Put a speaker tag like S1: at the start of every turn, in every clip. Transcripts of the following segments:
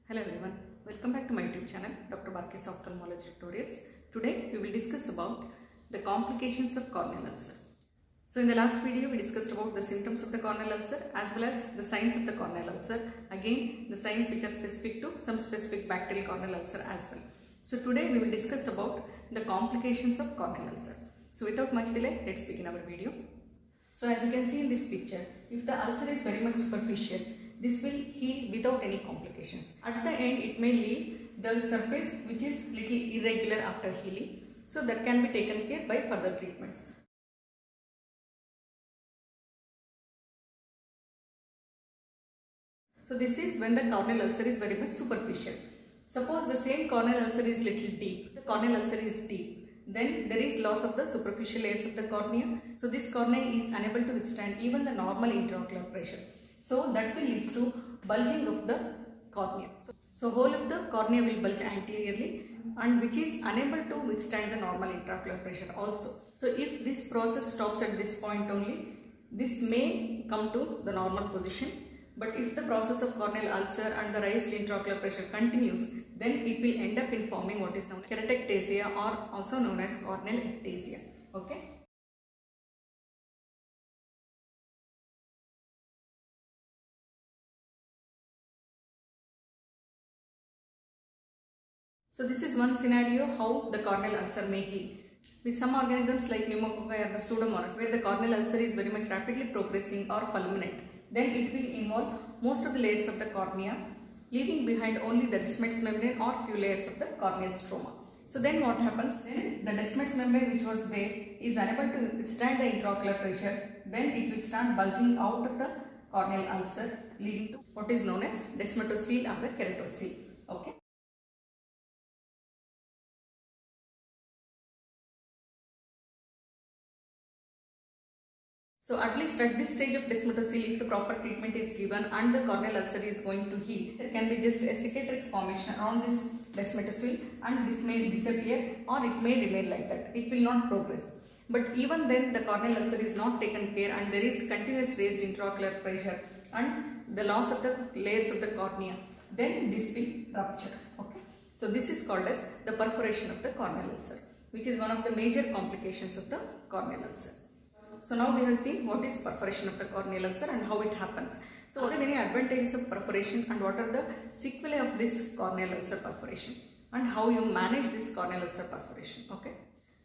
S1: Hello everyone, welcome back to my YouTube channel Dr. Barkis Ophthalmology Tutorials. Today we will discuss about the complications of corneal ulcer. So in the last video we discussed about the symptoms of the corneal ulcer as well as the signs of the corneal ulcer. Again the signs which are specific to some specific bacterial corneal ulcer as well. So today we will discuss about the complications of corneal ulcer. So without much delay, let's begin our video. So as you can see in this picture, if the ulcer is very much superficial, this will heal without any complications. At the end, it may leave the surface which is little irregular after healing. So that can be taken care by further treatments. So this is when the corneal ulcer is very much superficial. Suppose the same corneal ulcer is little deep. The corneal ulcer is deep. Then there is loss of the superficial layers of the cornea. So this cornea is unable to withstand even the normal intraocular pressure. So that will lead to bulging of the cornea. So whole of the cornea will bulge anteriorly and which is unable to withstand the normal intraocular pressure also. So if this process stops at this point only, this may come to the normal position. But if the process of corneal ulcer and the raised intraocular pressure continues, then it will end up in forming what is known as keratectasia or also known as corneal ectasia. Okay. So this is one scenario how the corneal ulcer may heal. With some organisms like pneumococci or the Pseudomonas, where the corneal ulcer is very much rapidly progressing or fulminant, then it will involve most of the layers of the cornea, leaving behind only the Descemet's membrane or few layers of the corneal stroma. So then what happens? When the Descemet's membrane which was there is unable to withstand the intraocular pressure, then it will start bulging out of the corneal ulcer, leading to what is known as descemetocele or the keratocele. Okay. So at least at this stage of descemetocele, if the proper treatment is given and the corneal ulcer is going to heal, there can be just a cicatrix formation around this descemetocele and this may disappear or it may remain like that. It will not progress. But even then the corneal ulcer is not taken care and there is continuous raised intraocular pressure and the loss of the layers of the cornea, then this will rupture. Okay. So this is called as the perforation of the corneal ulcer, which is one of the major complications of the corneal ulcer. So now we have seen what is perforation of the corneal ulcer and how it happens. So what are many advantages of perforation and what are the sequelae of this corneal ulcer perforation and how you manage this corneal ulcer perforation. Okay.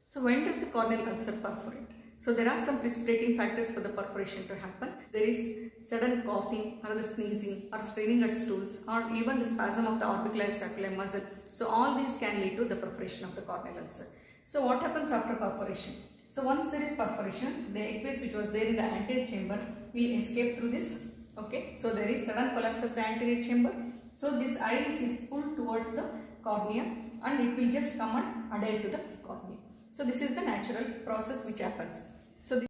S1: So when does the corneal ulcer perforate? So there are some precipitating factors for the perforation to happen. There is sudden coughing or the sneezing or straining at stools or even the spasm of the orbicular muscle. So all these can lead to the perforation of the corneal ulcer. So what happens after perforation? So once there is perforation, the aqueous which was there in the anterior chamber will escape through this. Okay. So there is sudden collapse of the anterior chamber. So this iris is pulled towards the cornea and it will just come and adhere to the cornea. So this is the natural process which happens. So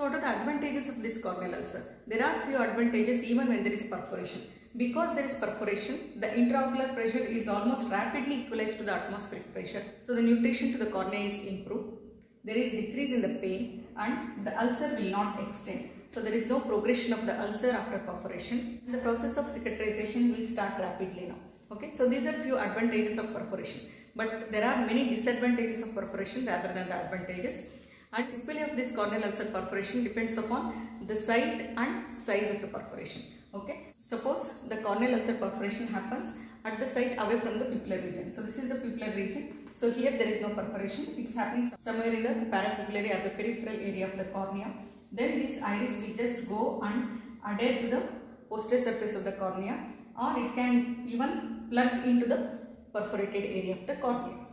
S1: what are the advantages of this corneal ulcer? There are few advantages even when there is perforation. Because there is perforation, the intraocular pressure is almost rapidly equalized to the atmospheric pressure. So the nutrition to the cornea is improved. There is decrease in the pain and the ulcer will not extend. So there is no progression of the ulcer after perforation. The process of cicatrization will start rapidly now. Okay, so these are few advantages of perforation. But there are many disadvantages of perforation rather than the advantages. And sequelae of this corneal ulcer perforation depends upon the site and size of the perforation. Okay. Suppose the corneal ulcer perforation happens at the site away from the pupillary region. So this is the pupillary region. So here there is no perforation. It is happening somewhere in the parapupillary or the peripheral area of the cornea. Then this iris will just go and adhere to the posterior surface of the cornea, or it can even plug into the perforated area of the cornea.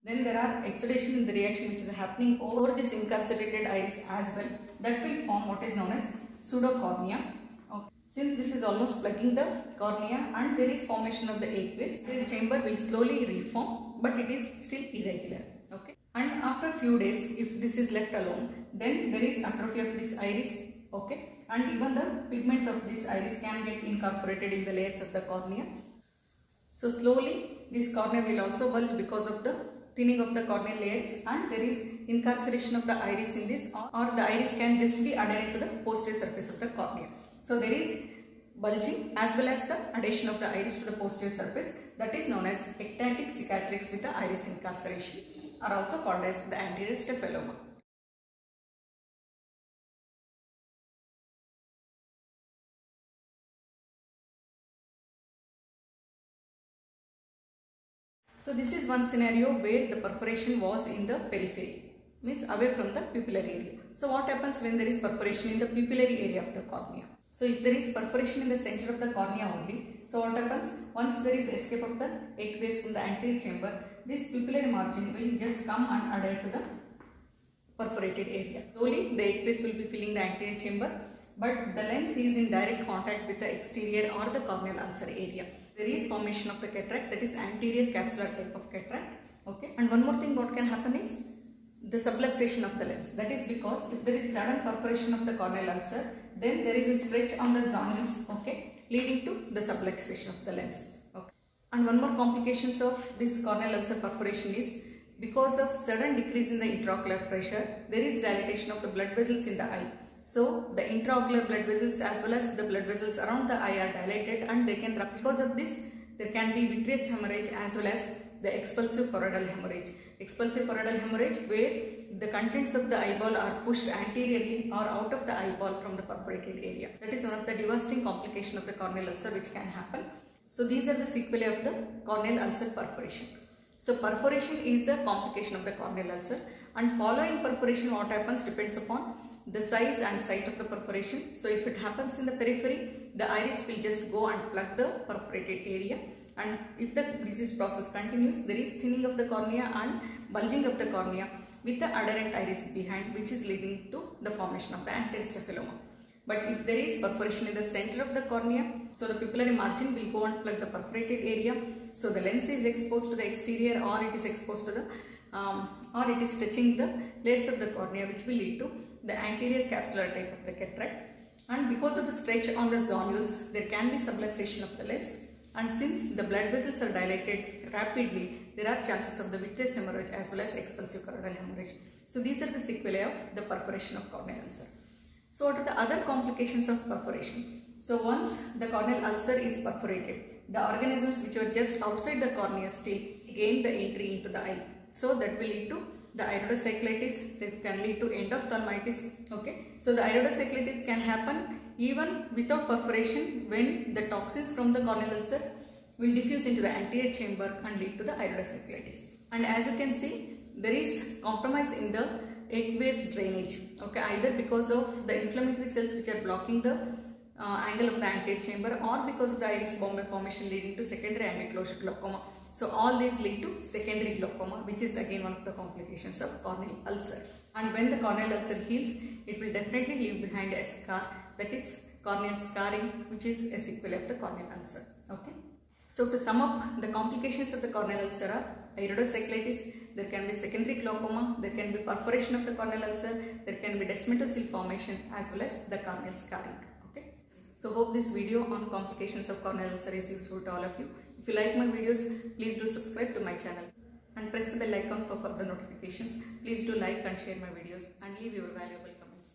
S1: Then there are exudation in the reaction which is happening over this incarcerated iris as well. That will form what is known as pseudocornea. Okay. Since this is almost plugging the cornea and there is formation of the aqueous, the chamber will slowly reform but it is still irregular. Okay. And after few days, if this is left alone, then there is atrophy of this iris, okay, and even the pigments of this iris can get incorporated in the layers of the cornea. So slowly this cornea will also bulge because of the thinning of the corneal layers, and there is incarceration of the iris in this, or the iris can just be adherent to the posterior surface of the cornea. So there is bulging as well as the adhesion of the iris to the posterior surface, that is known as ectatic cicatrix with the iris incarceration, are also called as the anterior staphyloma. So this is one scenario where the perforation was in the periphery, means away from the pupillary area. So what happens when there is perforation in the pupillary area of the cornea? So if there is perforation in the center of the cornea only, so what happens? Once there is escape of the aqueous from the anterior chamber, this pupillary margin will just come and adhere to the perforated area. Slowly the aqueous will be filling the anterior chamber, but the lens is in direct contact with the exterior or the corneal ulcer area. There is formation of the cataract, that is anterior capsular type of cataract. Okay, and one more thing what can happen is the subluxation of the lens. That is because if there is sudden perforation of the corneal ulcer, then there is a stretch on the zonules, okay, leading to the subluxation of the lens. Okay. And one more complications of this corneal ulcer perforation is because of sudden decrease in the intraocular pressure, there is dilatation of the blood vessels in the eye. So the intraocular blood vessels as well as the blood vessels around the eye are dilated and they can rupture. Because of this, there can be vitreous hemorrhage as well as the expulsive choroidal hemorrhage. Expulsive choroidal hemorrhage where the contents of the eyeball are pushed anteriorly or out of the eyeball from the perforated area. That is one of the devastating complication of the corneal ulcer which can happen. So these are the sequelae of the corneal ulcer perforation. So perforation is a complication of the corneal ulcer, and following perforation what happens depends upon the size and site of the perforation. So if it happens in the periphery, the iris will just go and plug the perforated area, and if the disease process continues, there is thinning of the cornea and bulging of the cornea with the adherent iris behind, which is leading to the formation of the anterior staphyloma. But if there is perforation in the center of the cornea, so the pupillary margin will go and plug the perforated area, so the lens is exposed to the exterior or it is exposed to the or it is touching the layers of the cornea, which will lead to the anterior capsular type of the cataract. And because of the stretch on the zonules, there can be subluxation of the lens, and since the blood vessels are dilated rapidly, there are chances of the vitreous hemorrhage as well as expulsive choroidal hemorrhage. So these are the sequelae of the perforation of corneal ulcer. So what are the other complications of perforation? So once the corneal ulcer is perforated, the organisms which are just outside the cornea still gain the entry into the eye. So that will lead to the iridocyclitis, that can lead to endophthalmitis. Okay, so the iridocyclitis can happen even without perforation when the toxins from the corneal ulcer will diffuse into the anterior chamber and lead to the iridocyclitis. And as you can see, there is compromise in the aqueous drainage, okay, either because of the inflammatory cells which are blocking the angle of the anterior chamber, or because of the iris bombe formation leading to secondary angle closure glaucoma. So all these lead to secondary glaucoma, which is again one of the complications of corneal ulcer. And when the corneal ulcer heals, it will definitely leave behind a scar, that is corneal scarring, which is a sequelae of the corneal ulcer. Okay. So to sum up, the complications of the corneal ulcer are iridocyclitis, there can be secondary glaucoma, there can be perforation of the corneal ulcer, there can be descemetocele formation as well as the corneal scarring. Okay. So hope this video on complications of corneal ulcer is useful to all of you. If you like my videos, please do subscribe to my channel and press the bell icon for further notifications. Please do like and share my videos and leave your valuable comments.